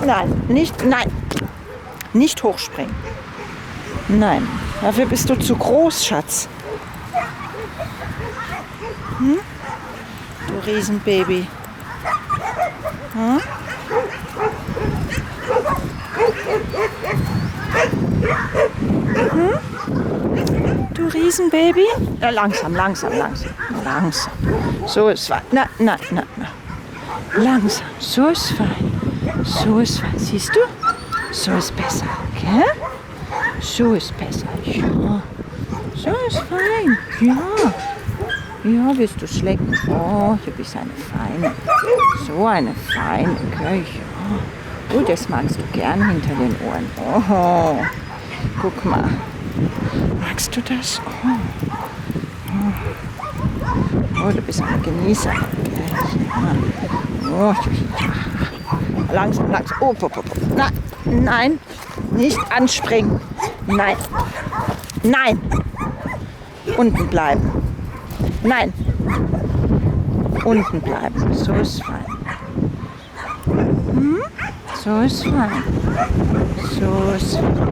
Nein, nein. Nicht hochspringen. Nein, dafür bist du zu groß, Schatz. Du Riesenbaby. Du Riesenbaby? Ja, langsam. So ist fein. Na. Langsam. So ist fein. Siehst du? So ist besser. Gell? So ist besser. Ja. So ist fein. Ja. Ja, willst du schlecken? Oh, du bist eine feine. So eine feine. Gell? Ja. Oh, das magst du gern hinter den Ohren. Oh, guck mal. Magst du das? Oh, du bist ein Genießer. Oh, langsam. Oh, nein, nicht anspringen. Nein. Unten bleiben. Nein. Unten bleiben. So ist fein. So ist fein. So ist fein.